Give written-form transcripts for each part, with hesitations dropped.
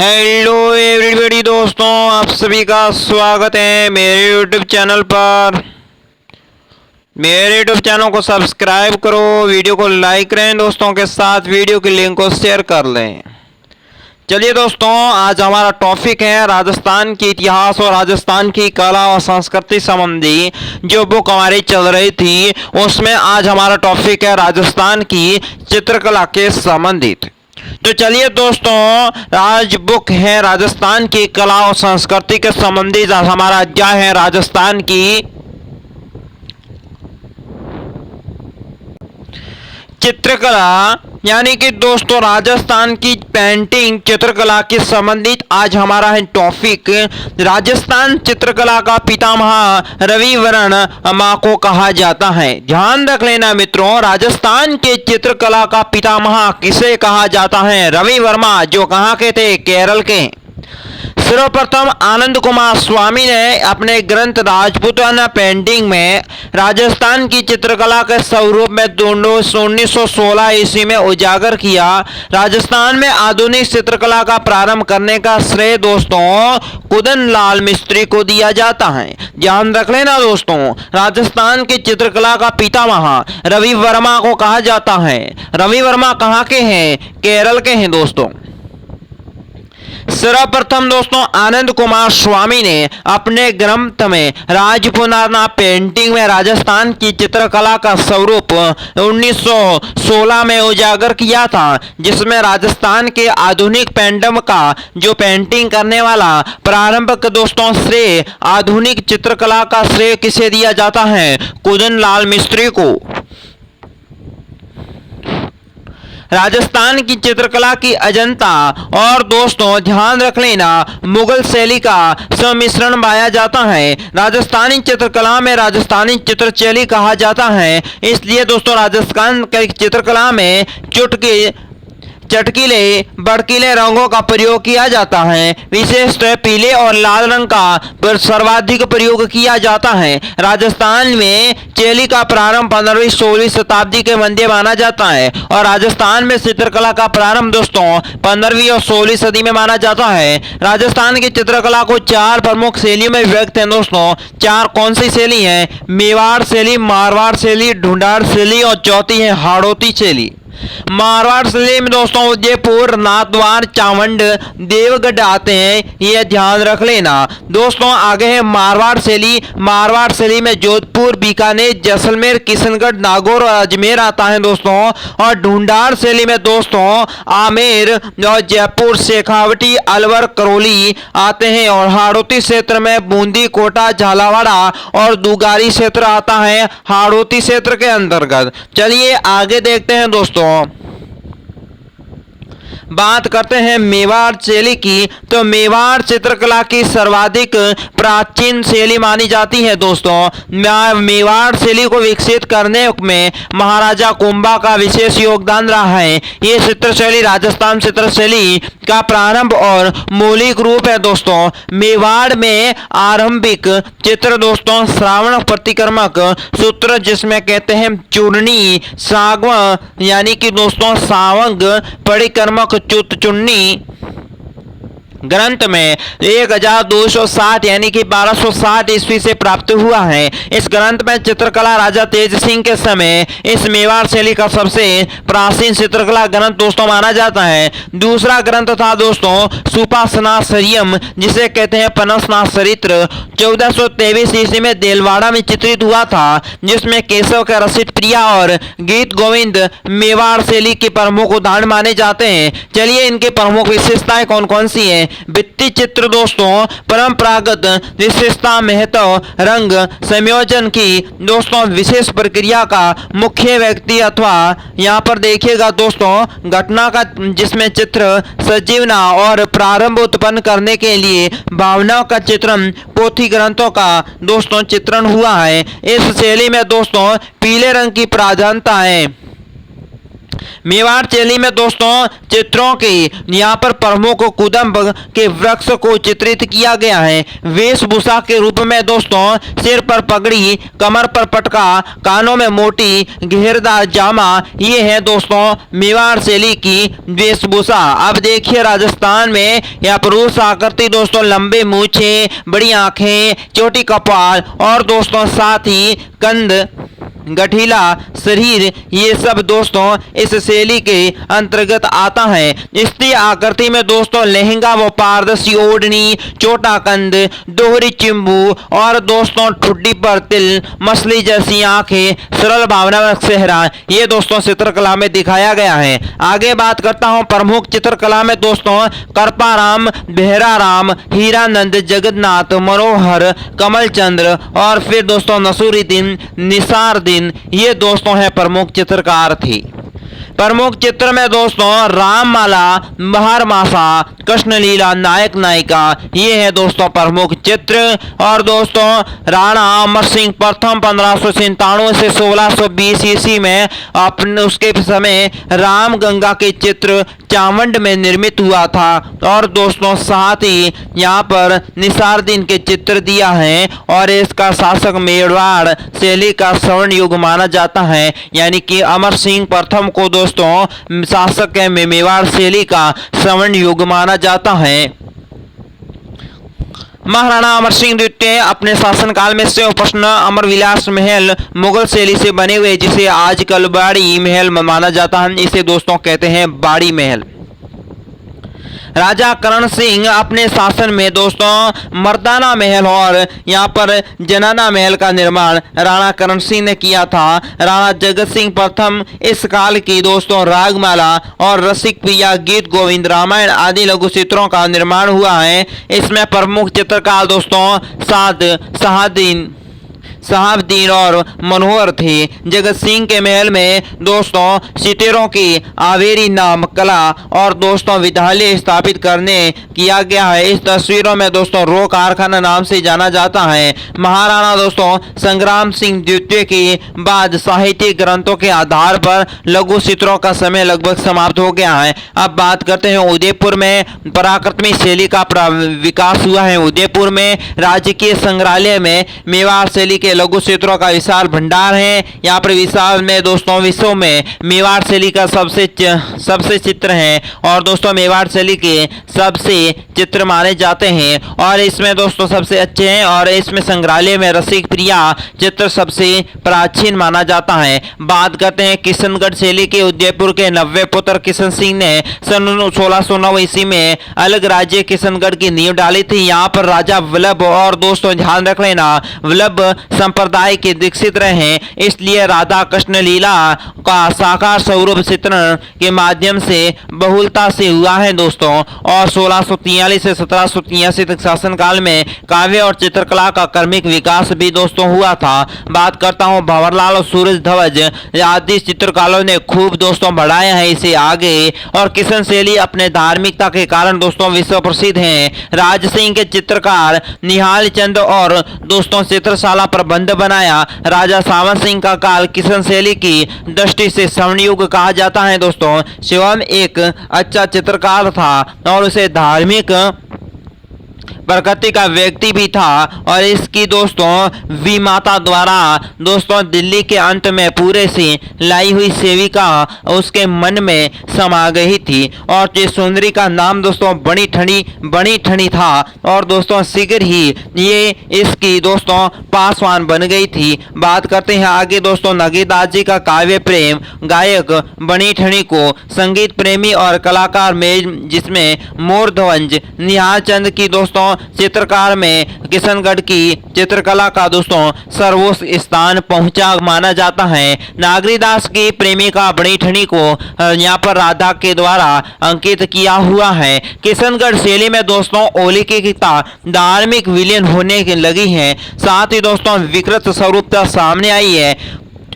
Hello everybody दोस्तों, आप सभी का स्वागत है मेरे यूट्यूब चैनल पर। मेरे यूट्यूब चैनल को सब्सक्राइब करो, वीडियो को लाइक करें, दोस्तों के साथ वीडियो की लिंक को शेयर कर लें। चलिए दोस्तों, आज हमारा टॉपिक है राजस्थान के इतिहास और राजस्थान की कला और संस्कृति संबंधी जो बुक हमारी चल रही थी, उसमें आज हमारा टॉपिक है राजस्थान की चित्रकला के संबंधित। तो चलिए दोस्तों, आज बुक है राजस्थान की कला और संस्कृति के संबंधित। हमारा अध्याय है राजस्थान की चित्रकला, यानी कि दोस्तों राजस्थान की पेंटिंग चित्रकला के संबंधित आज हमारा है टॉपिक। राजस्थान चित्रकला का पितामह रविवर्मा माँ को कहा जाता है। ध्यान रख लेना मित्रों, राजस्थान के चित्रकला का पितामह किसे कहा जाता है? रविवर्मा, जो कहाँ के थे? केरल के। सर्वप्रथम आनंद कुमार स्वामी ने अपने ग्रंथ राजपूताना पेंटिंग में राजस्थान की चित्रकला के स्वरूप में 1916 ईस्वी में उजागर किया। राजस्थान में आधुनिक चित्रकला का प्रारंभ करने का श्रेय दोस्तों कुदन लाल मिस्त्री को दिया जाता है। ध्यान रख लेना दोस्तों, राजस्थान की चित्रकला का पितामह रविवर्मा को कहा जाता है। रविवर्मा कहाँ के हैं? केरल के हैं दोस्तों। सर्वप्रथम दोस्तों आनंद कुमार स्वामी ने अपने ग्रंथ में राजपूताना पेंटिंग में राजस्थान की चित्रकला का स्वरूप 1916 में उजागर किया था, जिसमें राजस्थान के आधुनिक पेंडम का जो पेंटिंग करने वाला प्रारंभिक दोस्तों श्रेय आधुनिक चित्रकला का श्रेय किसे दिया जाता है? कुदन लाल मिस्त्री को। राजस्थान की चित्रकला की अजंता और दोस्तों ध्यान रख लेना मुगल शैली का सम्मिश्रण पाया जाता है। राजस्थानी चित्रकला में राजस्थानी चित्रशैली कहा जाता है, इसलिए दोस्तों राजस्थान की चित्रकला में चटकीले भड़कीले रंगों का प्रयोग किया जाता है। विशेषतः पीले और लाल रंग का सर्वाधिक प्रयोग किया जाता है। राजस्थान में शैली का प्रारंभ 15वीं-16वीं शताब्दी के मध्य माना जाता है और राजस्थान में चित्रकला का प्रारंभ दोस्तों 15वीं और 16वीं सदी में माना जाता है। राजस्थान की चित्रकला को चार प्रमुख शैलियों में विभक्त है दोस्तों। चार कौन सी शैली है? मेवाड़ शैली, मारवाड़ शैली, ढूंढाड़ शैली और चौथी है हाड़ौती शैली। मारवाड़ शैली में दोस्तों उदयपुर, नाथद्वार, चावंड, देवगढ़ आते हैं, ये ध्यान रख लेना दोस्तों। आगे है मारवाड़ शैली। मारवाड़ शैली में जोधपुर, बीकानेर, जैसलमेर, किशनगढ़, नागौर और अजमेर आता है दोस्तों। और ढूंढाड़ शैली में दोस्तों आमेर और जयपुर, शेखावटी, अलवर, करौली आते हैं। और हाड़ौती क्षेत्र में बूंदी, कोटा, झालावाड़ और दुगारी क्षेत्र आता है हाड़ौती क्षेत्र के अंतर्गत। चलिए आगे देखते हैं दोस्तों। बात करते हैं मेवाड़ शैली की, तो मेवाड़ चित्रकला की सर्वाधिक प्राचीन शैली मानी जाती है दोस्तों। मेवाड़ शैली को विकसित करने में महाराजा कुंभा का विशेष योगदान रहा है। ये चित्रशैली राजस्थान चित्रशैली का प्रारंभ और मौलिक रूप है दोस्तों। मेवाड़ में आरंभिक चित्र दोस्तों श्रावण प्रतिक्रमक सूत्र, जिसमें कहते हैं चूर्णी, सागवा यानी कि दोस्तों सावंग, परिक्रमक, चुत चुन्नी ग्रंथ में 1260 यानी कि 1260 ईस्वी से प्राप्त हुआ है। इस ग्रंथ में चित्रकला राजा तेज सिंह के समय इस मेवाड़ शैली का सबसे प्राचीन चित्रकला ग्रंथ दोस्तों माना जाता है। दूसरा ग्रंथ था दोस्तों सुपासनाथ सरियम, जिसे कहते हैं पनसनाथ चरित्र, 1423 ईस्वी में देलवाड़ा में चित्रित हुआ था, जिसमें केशव का रसित प्रिया और गीत गोविंद मेवाड़ शैली के प्रमुख उदाहरण माने जाते हैं। चलिए इनके प्रमुख विशेषताएं कौन कौन सी है? भित्ति चित्र दोस्तों परंपरागत विशेषता, महत्व, रंग संयोजन की दोस्तों विशेष प्रक्रिया का मुख्य व्यक्ति अथवा यहाँ पर देखिएगा दोस्तों घटना का, जिसमें चित्र सजीवना और प्रारंभ उत्पन्न करने के लिए भावनाओं का चित्रण पोथी ग्रंथों का दोस्तों चित्रण हुआ है। इस शैली में दोस्तों पीले रंग की प्राधान्यता है। मेवाड़ शैली में दोस्तों चित्रों के यहाँ पर प्रमुख कुदम्ब के वृक्ष को चित्रित किया गया है। वेशभूषा के रूप में दोस्तों सिर पर पगड़ी, कमर पर पटका, कानों में मोटी घेरदार जामा, ये है दोस्तों मेवाड़ शैली की वेशभूषा। अब देखिए राजस्थान में यह पुरुष आकृति दोस्तों लंबे मूछे, बड़ी आंखें, छोटी कपाल और दोस्तों साथ ही कंध, गठीला शरीर, ये सब दोस्तों इस शैली के अंतर्गत आता है। स्त्री आकृति में दोस्तों लहंगा व पारदर्शी ओढ़नी, छोटा कंध, दोहरी चिंबू और दोस्तों ठुड्डी पर तिल, मछली जैसी आंखें, सरल भावनात्मक चेहरा, ये दोस्तों चित्रकला में दिखाया गया है। आगे बात करता हूं प्रमुख चित्रकला में दोस्तों करपाराम, बेहराराम, हीरानंद, जगन्नाथ, मनोहर, कमलचंद्र और फिर दोस्तों नसूरुद्दीन, निसारुद्दीन, ये दोस्तों है प्रमुख चित्रकार थे। प्रमुख चित्र में दोस्तों राममाला, महारमासा, कृष्णलीला, नायक नायिका, ये है दोस्तों प्रमुख चित्र। और दोस्तों राणा अमर सिंह प्रथम 1597 से 1620 ईस्वी में अपने उसके समय राम गंगा के चित्र चावंड में निर्मित हुआ था। और दोस्तों साथ ही यहाँ पर निसारुद्दीन के चित्र दिया है और इसका शासक मेवाड़ शैली का स्वर्ण युग माना जाता है, यानी कि अमर सिंह प्रथम को दोस्तों शासक है मेवाड़ शैली का स्वर्ण युग माना जाता है। महाराणा अमर सिंह द्वितीय अपने शासनकाल में शिव प्रसन्न अमर विलास महल मुगल शैली से बने हुए, जिसे आजकल बाड़ी महल माना जाता है, इसे दोस्तों कहते हैं बाड़ी महल। राजा करण सिंह अपने शासन में दोस्तों मर्दाना महल और यहाँ पर जनाना महल का निर्माण राणा करण सिंह ने किया था। राणा जगत सिंह प्रथम इस काल की दोस्तों रागमाला और रसिक प्रिया, गीत गोविंद, रामायण आदि लघु चित्रों का निर्माण हुआ है। इसमें प्रमुख चित्रकार दोस्तों शहाबुद्दीन और मनोहर थे। जगत सिंह के महल में दोस्तों सितारों की आवेरी नाम कला और दोस्तों विद्यालय स्थापित करने किया गया है। इस तस्वीरों में दोस्तों रो कारखाना नाम से जाना जाता है। महाराणा दोस्तों संग्राम सिंह द्वितीय के बाद साहित्यिक ग्रंथों के आधार पर लघु चित्रों का समय लगभग समाप्त हो गया है। अब बात करते हैं उदयपुर में पराक्रमी शैली का विकास हुआ है। उदयपुर में राजकीय संग्रहालय में मेवाड़ शैली के लघु चित्रों का विशाल भंडार है। यहाँ पर विशाल में दोस्तों विश्व में मेवाड़ शैली का सबसे चित्र हैं और दोस्तों मेवाड़ शैली के सबसे चित्र माने जाते हैं और इसमें दोस्तों सबसे अच्छे हैं। और इसमें संग्रहालय में रसिक प्रिया चित्र सबसे प्राचीन माना जाता है। बात करते हैं किशनगढ़ शैली के। उदयपुर के नव्य पुत्र किशन सिंह ने सन 1609 ईस्वी में अलग राज्य किशनगढ़ की नींव डाली थी। यहाँ पर राजा वल्लभ और दोस्तों ध्यान रख लेना वल्लभ संप्रदाय के दीक्षित रहे हैं, इसलिए राधा कृष्ण लीला का साकार स्वरूप चित्रण के माध्यम से बहुलता से हुआ है दोस्तों। और 1643 से 1783 तक शासनकाल में काव्य और चित्रकला का क्रमिक विकास भी दोस्तों हुआ था। बात करता हूँ भंवरलाल और सूरज ध्वज आदि चित्रकारों ने खूब दोस्तों बढ़ाया है इसे आगे। और किशन शैली अपने धार्मिकता के कारण दोस्तों विश्व प्रसिद्ध हैं। राज सिंह के चित्रकार निहाल चंद और दोस्तों चित्रशाला प्रबंध बनाया। राजा सावन सिंह का काल किशन शैली की दृष्टि से स्वर्ण युग कहा जाता है दोस्तों। शिवम एक अच्छा चित्रकार था और उसे धार्मिक प्रकृति का व्यक्ति भी था और इसकी दोस्तों विमाता द्वारा दोस्तों दिल्ली के अंत में पूरे से लाई हुई सेविका उसके मन में समा गई थी और जिस सुंदरी का नाम दोस्तों बनी ठनी था और दोस्तों शीघ्र ही ये इसकी दोस्तों पासवान बन गई थी। बात करते हैं आगे दोस्तों नगीदास जी का काव्य प्रेम गायक बनी ठनी को संगीत प्रेमी और कलाकार में जिसमें मोरध्वज निहाल चंद की दोस्तों चित्रकार में किशनगढ़ की चित्रकला का दोस्तों सर्वोच्च स्थान पहुंचा माना जाता है। नागरीदास की प्रेमिका बड़ी ठनी को यहाँ पर राधा के द्वारा अंकित किया हुआ है। किशनगढ़ शैली में दोस्तों ओली की गीता धार्मिक विलीन होने लगी है, साथ ही दोस्तों विकृत स्वरूपता सामने आई है।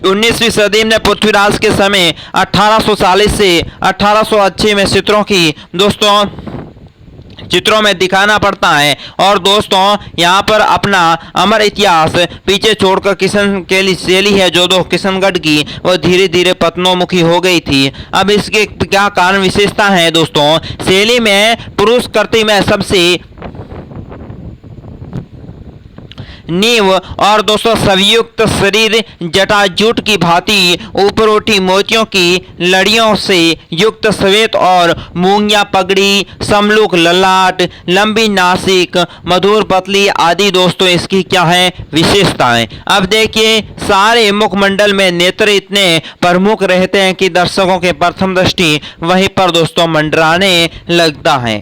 19वीं सदी में पृथ्वीराज के समय 1840 से 1880 में चित्रों की दोस्तों चित्रों में दिखाना पड़ता है। और दोस्तों यहाँ पर अपना अमर इतिहास पीछे छोड़कर किशन की शैली है जो दो किशनगढ़ की वो धीरे धीरे पतनोमुखी हो गई थी। अब इसके क्या कारण विशेषता है दोस्तों? शैली में पुरुष कृति में सबसे नींव और दोस्तों संयुक्त शरीर जटाजूट की भांति ऊपर उठी मोतियों की लड़ियों से युक्त श्वेत और मूंगिया पगड़ी, समलूक ललाट, लंबी नासिक, मधुर पतली आदि दोस्तों इसकी क्या है विशेषताएं। अब देखिए सारे मुखमंडल में नेत्र इतने प्रमुख रहते हैं कि दर्शकों के प्रथम दृष्टि वहीं पर दोस्तों मंडराने लगता है।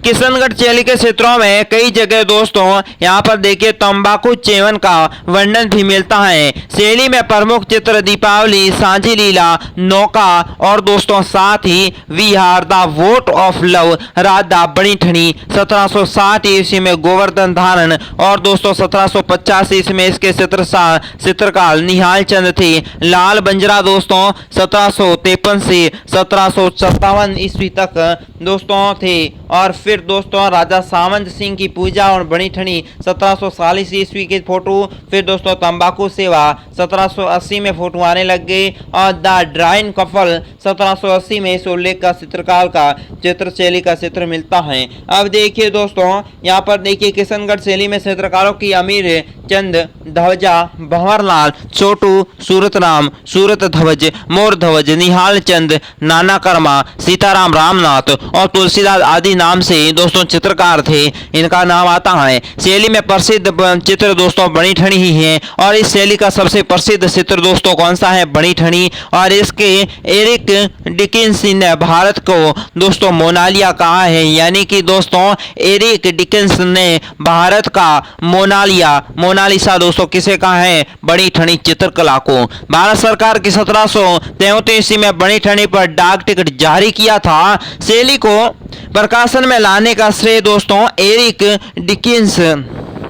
किशनगढ़ शैली के क्षेत्रों में कई जगह दोस्तों यहाँ पर देखिए तंबाकू सेवन का वर्णन भी मिलता है। शैली में प्रमुख चित्र दीपावली, सांझी लीला, नौका और दोस्तों साथ ही विहार, the boat of love, Radha बड़ी ठनी 1760 ईस्वी में गोवर्धन धारण और दोस्तों 1750 ईस्वी में इसके चित्रकार निहाल चंद थे। लाल बंजरा दोस्तों 1753 से 1757 ईस्वी तक दोस्तों थे। और फिर दोस्तों राजा सामंत सिंह की पूजा और बड़ी ठनी 1740 ईस्वी की फोटो। फिर दोस्तों तंबाकू सेवा 1780 में फोटो आने लग गई और द ड्राइन कफल 1780 में इस उल्लेख का चित्रकार का चित्र शैली का चित्र मिलता है। अब देखिए दोस्तों यहाँ पर देखिए किशनगढ़ शैली में चित्रकारों की अमीर चंद ध्वजा, भंवरलाल, छोटू, सूरतराम, सूरत ध्वज, मोर ध्वज, निहाल चंद, नाना कर्मा, सीताराम रामनाथ और तुलसीदास आदि नाम से दोस्तों चित्रकार थे, इनका नाम आता है। शैली में प्रसिद्ध चित्र दोस्तों बड़ी ठनी ही है और इस शैली का सबसे प्रसिद्ध चित्र दोस्तों कौन सा है? बड़ी ठनी। और इसके एरिक डिकिंस ने भारत को दोस्तों मोनालिया कहा है, यानी कि दोस्तों एरिक डिकिंस ने भारत का मोनालिसा दोस्तों किसे कहा है? बड़ी ठनी चित्रकला को। भारत सरकार की 1733 में बड़ी ठनी पर डाक टिकट जारी किया था। शैली को प्रकाशन में लाने का श्रेय दोस्तों एरिक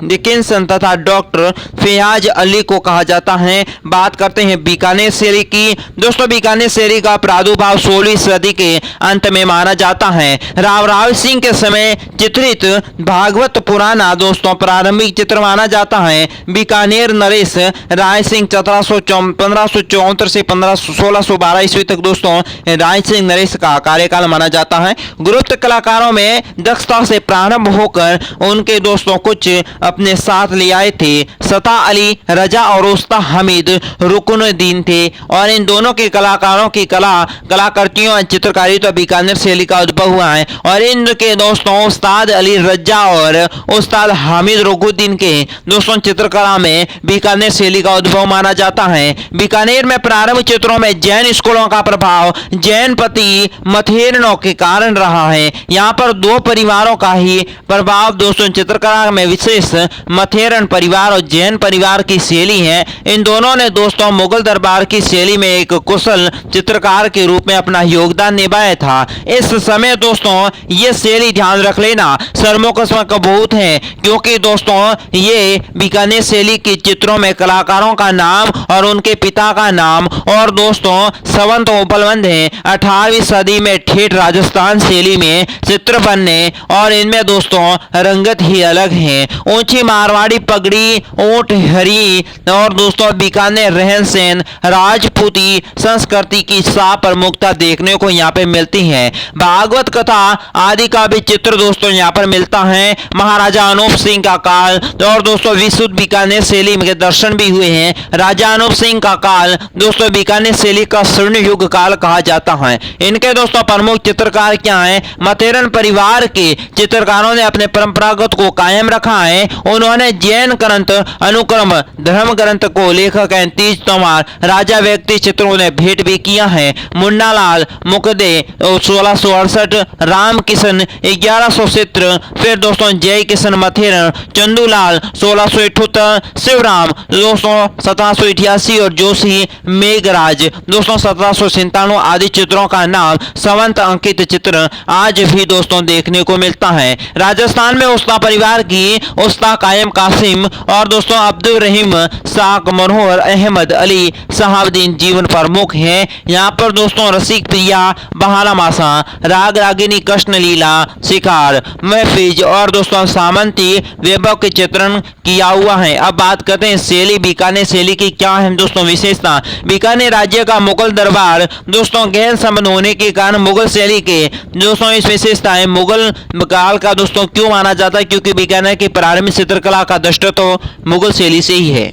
डिकिंसन तथा डॉक्टर फयाज अली को कहा जाता है। बात करते हैं बीकानेर शैली की। दोस्तों बीकानेर शैली का प्रादुर्भाव 16वीं सदी के अंत में माना जाता है। राव सिंह के समय चित्रित भागवत पुराना दोस्तों प्रारंभिक चित्र माना जाता है। बीकानेर नरेश राय सिंह 1574 से 1612 ईस्वी तक दोस्तों राय सिंह नरेश का कार्यकाल माना जाता है। गुप्त कलाकारों में दक्षता से प्रारंभ होकर उनके दोस्तों कुछ अपने साथ ले आए थे। सता अली रजा और उस्ता हमीद रुकनुद्दीन थे और इन दोनों के कलाकारों की कलाकृतियों और चित्रकारी तो बीकानेर शैली का उद्भव हुआ है। और इनके दोस्तों उस्ताद अली रजा और उस्ताद हामिद रुकनुद्दीन के दोस्तों चित्रकला में बीकानेर शैली का उद्भव माना जाता है। बीकानेर में प्रारंभ चित्रों में जैन स्कूलों का प्रभाव जैनपति मथेरनों के कारण रहा है। यहाँ पर दो परिवारों का ही प्रभाव दोस्तों चित्रकला में विशेष मथेरन परिवार और जैन परिवार की शैली है। इन दोनों ने दोस्तों मुगल दरबार की शैली में एक कुशल चित्रकार के रूप में अपना योगदान निभाया था। इस समय दोस्तों ये शैली ध्यान रख लेना सर्वोकस्मक बहुत है, क्योंकि दोस्तों ये बीकानेर शैली के चित्रों में कलाकारों का नाम और उनके पिता का नाम और दोस्तों संवत उपलब्ध है। 18वीं सदी में ठेठ राजस्थान शैली में चित्र बनने और इनमें दोस्तों रंगत ही अलग है। ऊंची मारवाड़ी पगड़ी, ऊंट हरी और दोस्तों बीकानेर रहन सहन राजपूती संस्कृति की साफ प्रमुखता देखने को यहाँ पे मिलती है। भागवत कथा आदि का भी चित्र दोस्तों यहाँ पर मिलता है। महाराजा अनूप सिंह का काल और दोस्तों विशुद्ध बीकानेर शैली में दर्शन भी हुए हैं। राजा अनूप सिंह का काल दोस्तों बीकानेर शैली का स्वर्ण युग काल कहा जाता है। इनके दोस्तों प्रमुख चित्रकार क्या है? मथेरन परिवार के चित्रकारों ने अपने परंपरागत को कायम रखा है। उन्होंने जैन ग्रंथ अनुक्रम धर्म ग्रंथ को लेखक तीज तोमार राजा व्यक्ति चित्रों ने भेंट भी किया है। मुन्नालाल मुकदे 1668, राम किशन 1100 चित्र, फिर दोस्तों जय किशन मथेरन, चंदूलाल 1678, शिवराम दोस्तों 1788 और जोशी मेघराज दोस्तों 1797 आदि चित्रों का नाम संवत अंकित चित्र आज भी दोस्तों देखने को मिलता है। राजस्थान में उस्ता परिवार की उस्ता मुश्ताक कायम कासिम और दोस्तों अब्दुल रहीम साक मनोहर अहमद अली शहाबुद्दीन जीवन प्रमुख हैं। यहाँ पर दोस्तों रसिक प्रिया बहाना मासा राग रागिनी कृष्ण लीला शिकार महफिज और दोस्तों सामंती वैभव के चित्रण किया हुआ है। अब बात करते हैं शैली, बीकानेर शैली की क्या है दोस्तों विशेषता। बीकानेर राज्य का मुगल दरबार दोस्तों गहन संबंध होने के कारण मुगल शैली के दोस्तों इस विशेषता है। मुगल काल का दोस्तों क्यों माना जाता है, क्योंकि बीकानेर की प्रारंभिक चित्रकला का दृष्टि तो मुगल शैली से ही है।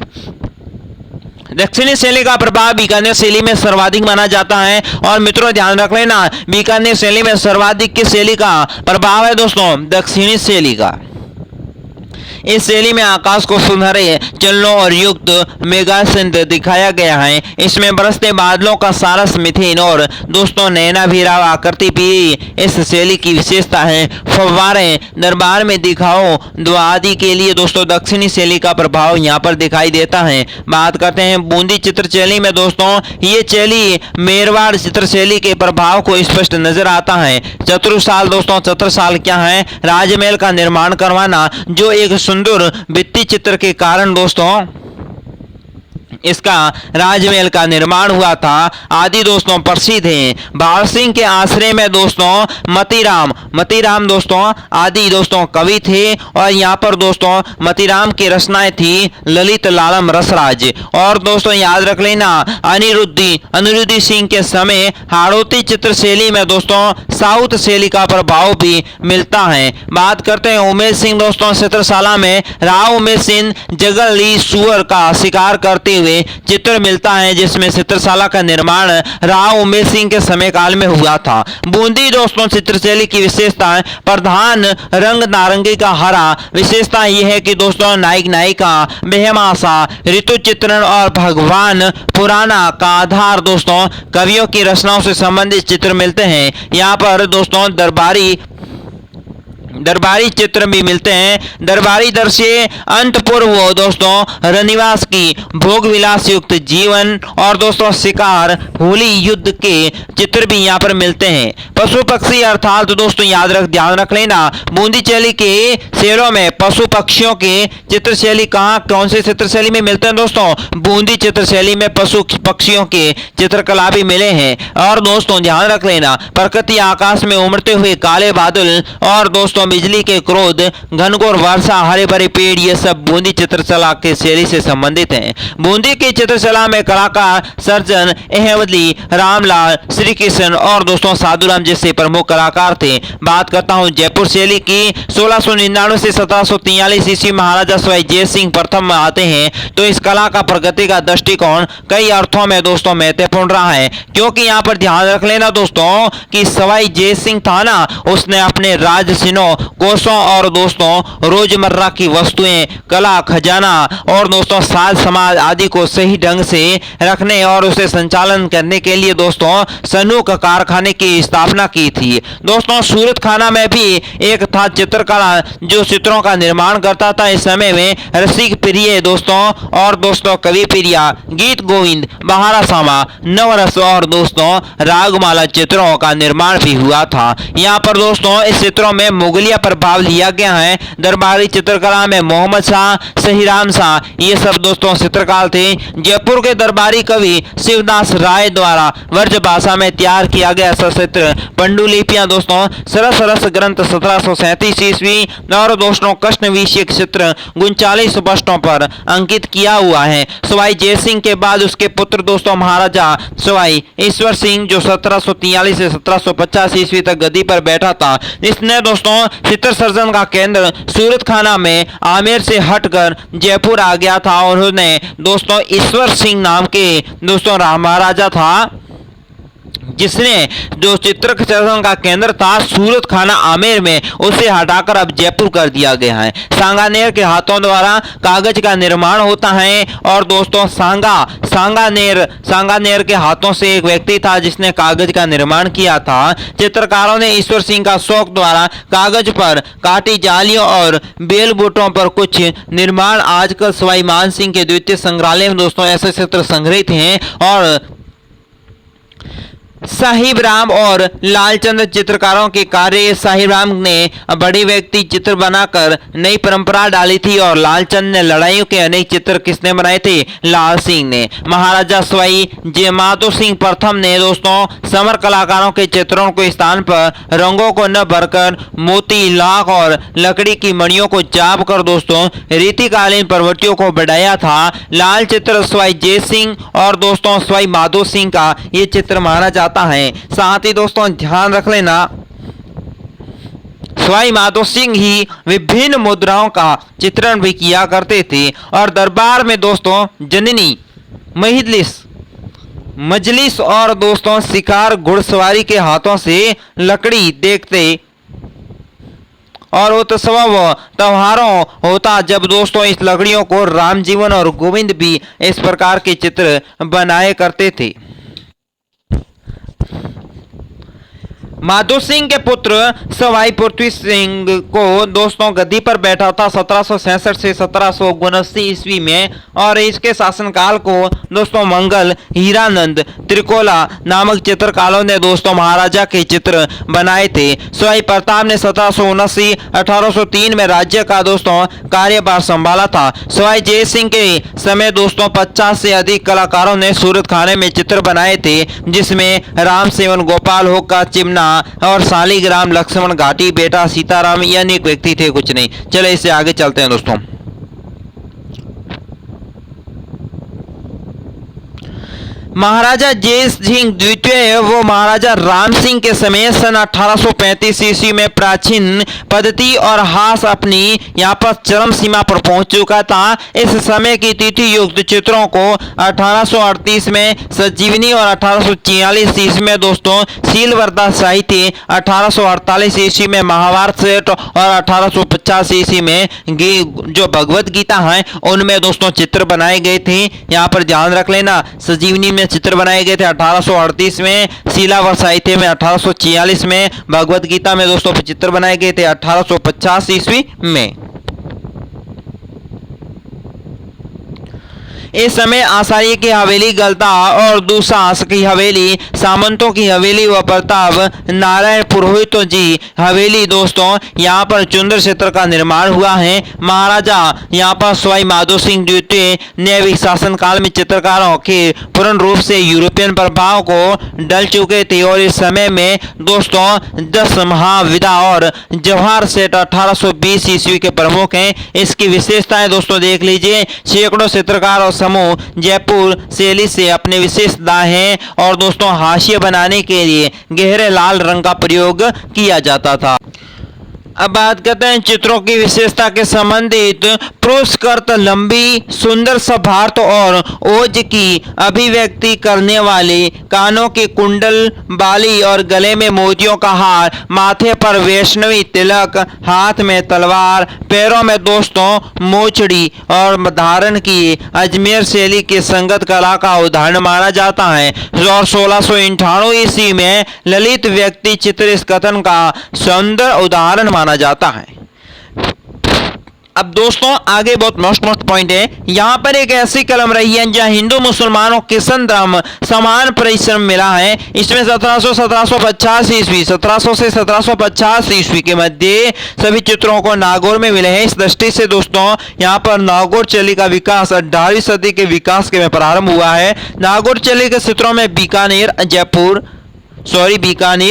दक्षिणी शैली का प्रभाव बीकानेर शैली में सर्वाधिक माना जाता है। और मित्रों ध्यान रख लेना, बीकानेर शैली में सर्वाधिक किस शैली का प्रभाव है दोस्तों, दक्षिणी शैली का। इस शैली में आकाश को सुनहरे चलनों और युक्त मेघाच्छादित दिखाया गया है। इसमें बरसते बादलों का सारस मिथिन और दोस्तों नैना भीराव आकृति भी इस शैली की विशेषता है। फव्वारे दरबार में दिखाओ दो आदि के लिए दोस्तों दक्षिणी शैली का प्रभाव यहाँ पर दिखाई देता है। बात करते हैं बूंदी चित्र शैली में दोस्तों, ये शैली मेरवाड़ चित्र शैली के प्रभाव को स्पष्ट नजर आता है। चतुर्साल दोस्तों, चतुर्साल क्या है, राजमहल का निर्माण करवाना, जो एक सुंदर भित्ति चित्र के कारण दोस्तों इसका राजमहल का निर्माण हुआ था आदि दोस्तों प्रसिद्ध हैं। भार सिंह के आश्रय में दोस्तों मतीराम दोस्तों आदि दोस्तों कवि थे। और यहाँ पर दोस्तों मतीराम की रचनाएं थी ललित लालम रसराज। और दोस्तों याद रख लेना, अनिरुद्धि सिंह के समय हाड़ौती चित्र शैली में दोस्तों साउथ शैली का प्रभाव भी मिलता है। बात करते हैं उमेश सिंह दोस्तों, चित्रशाला में राव उमेश सिंह जंगली सुअर का शिकार करते हुए चित्र मिलता है, जिसमें चित्रशाला का निर्माण राव उमेश सिंह के समय काल में हुआ था। बूंदी दोस्तों चित्रशैली की विशेषता है, प्रधान रंग नारंगी का हरा। विशेषता यह है कि दोस्तों नायक नायिका बेहमासा ऋतु चित्रण और भगवान पुराना का आधार दोस्तों कवियों की रचनाओं से संबंधित चित्र मिलते हैं। यहाँ पर दोस्तों दरबारी चित्र भी मिलते हैं। दरबारी दर्शे अंत पूर्व दोस्तों रनिवास की भोग विलास युक्त जीवन और दोस्तों शिकार होली युद्ध के चित्र भी यहाँ पर मिलते हैं। पशु पक्षी अर्थात दोस्तों ध्यान रख लेना, बूंदी शैली के शहरों में पशु पक्षियों के चित्र शैली कौन से चित्र शैली में मिलते हैं दोस्तों, बूंदी चित्र शैली में पशु पक्षियों के चित्रकला भी मिले हैं। और दोस्तों ध्यान रख लेना, प्रकृति आकाश में उमड़ते हुए काले बादल और दोस्तों बिजली के क्रोध घनघोर वर्षा हरे भरे पेड़, ये सब बूंदी चित्रकला के शैली से संबंधित हैं। बूंदी की चित्रकला में कलाकार सर्जन अहमदली, रामलाल, श्री कृष्ण और दोस्तों साधुराम जैसे प्रमुख कलाकार थे। बात करता हूं जयपुर शैली की, 1699 से 1743 ईस्वी महाराजा सवाई जय सिंह प्रथम आते हैं। तो इस कला का प्रगति का दृष्टिकोण कई अर्थों में दोस्तों महत्वपूर्ण रहा है, क्योंकि यहाँ पर ध्यान रख लेना दोस्तों कि सवाई जय सिंह था ना, उसने अपने राजसिनों कोषों और दोस्तों रोजमर्रा की वस्तुएं, कला खजाना और दोस्तों साज समाज आदि को सही ढंग से रखने और उसे संचालन करने के लिए दोस्तों सनूक कारखाने की स्थापना की थी। दोस्तों सूरत खाना में भी एक था चित्रकला जो चित्रों का निर्माण करता था। इस समय में रसिक प्रिय दोस्तों और दोस्तों कवि प्रिया, गीत गोविंद, बहारा सामा, नवरस और दोस्तों रागमाला चित्रों का निर्माण भी हुआ था। यहाँ पर दोस्तों इस चित्रों में मुगलिया प्रभाव लिया गया है। दरबारी चित्रकला में मोहम्मद शाह, सहीराम शाह, ये सब दोस्तों चित्रकार थे। जयपुर के दरबारी कवि शिवदास राय द्वारा व्रज भाषा में तैयार किया गया सचित्र पंडुलिपियां दोस्तों सरस ग्रंथ 1737 ईस्वी और दोस्तों कृष्ण विषय चित्र 39 पृष्ठों पर अंकित किया हुआ है। सवाई जय सिंह के बाद उसके पुत्र दोस्तों महाराजा सवाई ईश्वर सिंह जो 1743 से 1750 ईस्वी तक गद्दी पर बैठा था, इसने दोस्तों चित्र सर्जन का केंद्र सूरत खाना में आमेर से हटकर जयपुर आ गया था। और उन्होंने दोस्तों ईश्वर सिंह नाम के दोस्तों महाराजा था, जिसने जो चित्र सर्जन का केंद्र था सूरत खाना आमेर में, उसे हटाकर अब जयपुर कर दिया गया है। सांगानेर के हाथों द्वारा कागज का निर्माण होता है। और दोस्तों सांगानेर के हाथों से एक व्यक्ति था जिसने कागज का निर्माण किया था। चित्रकारों ने ईश्वर सिंह का शौक द्वारा कागज पर काटी जालियों और बेल बूटों पर कुछ निर्माण आजकल सवाई मान सिंह के द्वितीय संग्रहालय में दोस्तों ऐसे चित्र संग्रहित हैं। और साहिब राम और लालचंद चित्रकारों के कार्य। साहिब राम ने बड़ी व्यक्ति चित्र बनाकर नई परंपरा डाली थी और लालचंद ने लड़ाइयों के अनेक चित्र किसने बनाए थे? लाल सिंह ने। महाराजा सवाई जय माधो सिंह प्रथम ने दोस्तों समर कलाकारों के चित्रों के स्थान पर रंगों को न भरकर मोती, लाख और लकड़ी की मणियों को चाप कर दोस्तों रीतिकालीन प्रवृत्तियों को बढ़ाया था। लाल चित्र सवाई जय सिंह और दोस्तों सवाई माधो सिंह का ये चित्र माना जाता है। साथ ही दोस्तों ध्यान रख लेना, सवाई माधो सिंह ही विभिन्न मुद्राओं का चित्रण भी किया करते थे और दरबार में दोस्तों जननी, मजलिस और दोस्तों शिकार घुड़सवारी के हाथों से लकड़ी देखते और उत्सव त्योहारों होता जब दोस्तों इस लकड़ियों को राम जीवन और गोविंद भी इस प्रकार के चित्र बनाए करते थे। माधो सिंह के पुत्र सवाई पृथ्वी सिंह को दोस्तों गद्दी पर बैठा था 1766 से 1779 ईस्वी में और इसके शासनकाल को दोस्तों मंगल, हीरानंद, त्रिकोला नामक चित्रकारों ने दोस्तों महाराजा के चित्र बनाए थे। सवाई प्रताप ने 1779-1803 में राज्य का दोस्तों कार्यभार संभाला था। सवाई जय सिंह के समय दोस्तों 50 से अधिक कलाकारों ने सूरत खाने में चित्र बनाए थे, जिसमें राम सेवन, गोपाल होका, चिमना और शालिग्राम, लक्ष्मण घाटी, बेटा सीताराम ये अनेक व्यक्ति थे, कुछ नहीं। चले इससे आगे चलते हैं दोस्तों। महाराजा जय सिंह द्वितीय वो महाराजा राम सिंह के समय सन 1835 ईस्वी में प्राचीन पद्धति और हास अपनी यहाँ पर चरम सीमा पर पहुंच चुका था। इस समय की तिथि युक्त चित्रों को 1838 में संजीवनी और 1846 ईस्वी में दोस्तों सीलवर्दा साहित्य, 1848 ईस्वी में महाभारत सेठ और 1850 ईस्वी में जो भगवत गीता है उनमें दोस्तों चित्र बनाए गए थे। यहाँ पर ध्यान रख लेना, संजीवनी में चित्र बनाए गए थे 1838 में, सीलावर साहित्य में 1846 में, भगवत गीता में दोस्तों चित्र बनाए गए थे 1850 ईस्वी में। इस समय आचार्य की हवेली, गलता और दुसास की हवेली, सामंतों की हवेली व प्रताप नारायण पुरोहितों जी हवेली दोस्तों यहाँ पर चुंदर क्षेत्र का निर्माण हुआ है। महाराजा यहाँ पर सवाई माधो सिंह द्वितीय ने भी शासन काल में चित्रकारों के पूर्ण रूप से यूरोपियन प्रभाव को डल चुके थे और इस समय में दोस्तों 10 महाविदा और जवाहर सेठ 1820 ईस्वी के प्रमुख हैं। इसकी विशेषताएं दोस्तों देख लीजिए। सैकड़ों चित्रकार और समूह जयपुर शैली से अपने विशेषता हैं और दोस्तों हाशिए बनाने के लिए गहरे लाल रंग का प्रयोग किया जाता था। अब बात करते हैं चित्रों की विशेषता के संबंधित। पुरुषकृत लंबी सुंदर सभार्थ और ओज की अभिव्यक्ति करने वाली, कानों के कुंडल, बाली और गले में मोतियों का हार, माथे पर वैष्णवी तिलक, हाथ में तलवार, पैरों में दोस्तों मोचड़ी और धारण की अजमेर शैली के संगत कला का उदाहरण माना जाता है। और 1698 ईस्वी में ललित व्यक्ति चित्र इस कथन का सुंदर उदाहरण माना जाता है। अब दोस्तों आगे बहुत मोस्ट पॉइंट है। यहाँ पर एक ऐसी कलम रही है जहाँ हिंदू मुसलमानों किशन धर्म समान परिश्रम मिला है। इसमें 1750 ईस्वी 1700 से 1750 ईस्वी के मध्य सभी चित्रों को नागौर में मिले हैं। इस दृष्टि से दोस्तों यहाँ पर नागौर शैली का विकास 18वीं सदी के विकास के में प्रारंभ हुआ है। नागौर शैली के चित्रों में बीकानेर,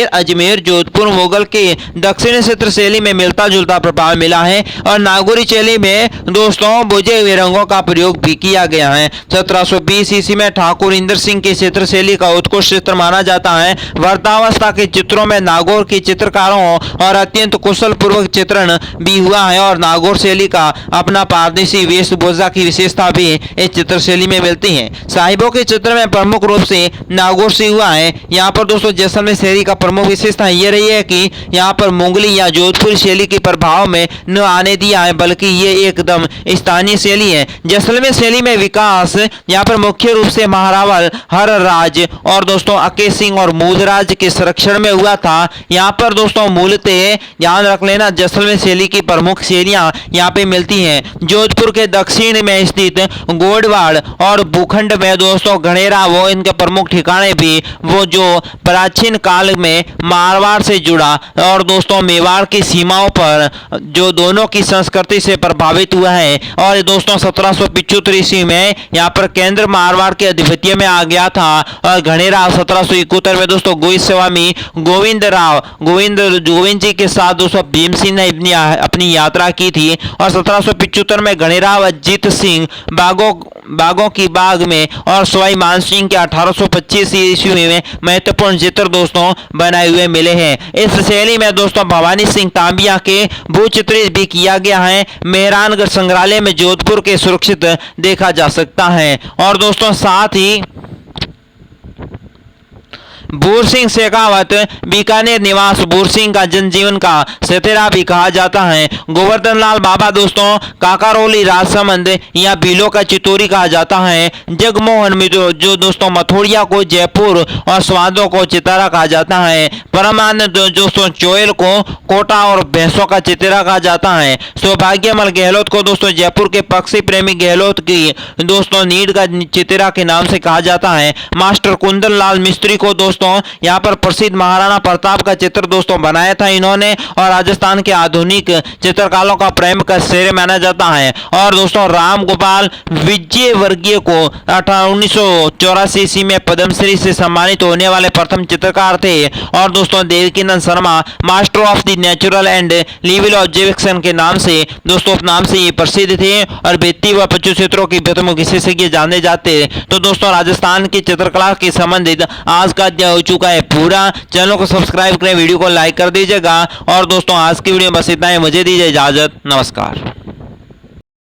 अजमेर, जोधपुर, मुगल के दक्षिणी क्षेत्र शैली में मिलता जुलता प्रभाव मिला है और नागौरी शैली में दोस्तों बुझे हुए रंगों का प्रयोग भी किया गया है। 1720 ईस्वी में ठाकुर इंद्र सिंह की चित्र शैली का उत्कृष्ट चित्र माना जाता है। वृद्धावस्था के चित्रों में नागौर के चित्रकारों और अत्यंत कुशल पूर्वक चित्रण भी हुआ है और नागौर शैली का अपना पारदर्शी वेशभूषा की विशेषता भी इस चित्र शैली में मिलती है। साहिबों के चित्र में प्रमुख रूप से नागौर से हुआ है। यहाँ पर दोस्तों जैसलमेर शैली का प्रमुख विशेषता ये रही है कि यहाँ पर मुगली या जोधपुर शैली के प्रभाव में न आने दिया है, बल्कि ये एकदम स्थानीय शैली है। जैसलमेर शैली में विकास यहाँ पर मुख्य रूप से महारावल, हरराज और दोस्तों अके सिंह और मूलराज के संरक्षण में हुआ था। यहाँ पर दोस्तों मूलतः ध्यान रख लेना, जैसलमेर शैली की प्रमुख शैलियां यहाँ पे मिलती हैं। जोधपुर के दक्षिण में स्थित गोडवाड़ और भूखंड में दोस्तों गणेरा वो इनके प्रमुख ठिकाने भी वो जो प्राचीन काल में मारवाड़ से जुड़ा और दोस्तों मेवाड़ की सीमाओं पर जो दोनों की संस्कृति से प्रभावित हुआ है। और दोस्तों 1775 ईस्वी में यहाँ पर केंद्र मारवाड़ के अधिपत्य में आ गया था और गणेरा 1771 में दोस्तों गोस्वामी गोविंद जी के साथ दोस्तों भीम सिंह ने अपनी यात्रा की थी। और 1775 में गणेरा अजीत सिंह बागों की बाग में और सवाई मानसिंह के 1825 ईस्वी में महत्वपूर्ण चित्र दोस्तों बनाए हुए मिले हैं। इस शैली में दोस्तों भवानी सिंह तांबिया के भूचित्रित भी किया गया है। मेहरानगढ़ संग्रहालय में जोधपुर के सुरक्षित देखा जा सकता है। और दोस्तों साथ ही बूर सिंह शेखावत बीकानेर निवास बूर सिंह का जनजीवन का सतेरा भी कहा जाता है। गोवर्धन लाल बाबा दोस्तों काकारोली राजसमंद या बीलो का चितौरी कहा जाता है। जगमोहन मित्रो जो दोस्तों मथुरिया को जयपुर और स्वादों को चितारा कहा जाता है। परमानंद दोस्तों चोयल को कोटा और भैंसों का चितारा कहा जाता है। सौभाग्यमल गहलोत को दोस्तों जयपुर के पक्षी प्रेमी गहलोत की दोस्तों नीड का चितारा के नाम से कहा जाता है। मास्टर कुंदन लाल मिस्त्री को दोस्तों यहाँ पर प्रसिद्ध महाराणा प्रताप का चित्र दोस्तों बनाया था इन्होंने और राजस्थान के आधुनिक चित्रकारों का प्रेम का श्रेय माना जाता है। और दोस्तों राम गोपाल विजयवर्गीय को 1984 ईस्वी में पद्मश्री से सम्मानित होने वाले प्रथम चित्रकार थे। और दोस्तों Devkinand Sharma master of the natural and लिविल ऑब्जर्वेशन के नाम से दोस्तों नाम से ये प्रसिद्ध थे और व्यक्ति व पशु क्षेत्रों की प्रमुख विशेषज्ञ जाने जाते। तो दोस्तों राजस्थान की चित्रकला के संबंधित आज का अध्याय हो चुका है पूरा। चैनल को सब्सक्राइब करें, वीडियो को लाइक कर दीजिएगा। और दोस्तों आज की वीडियो बस इतना ही, मुझे दीजिए इजाजत, नमस्कार।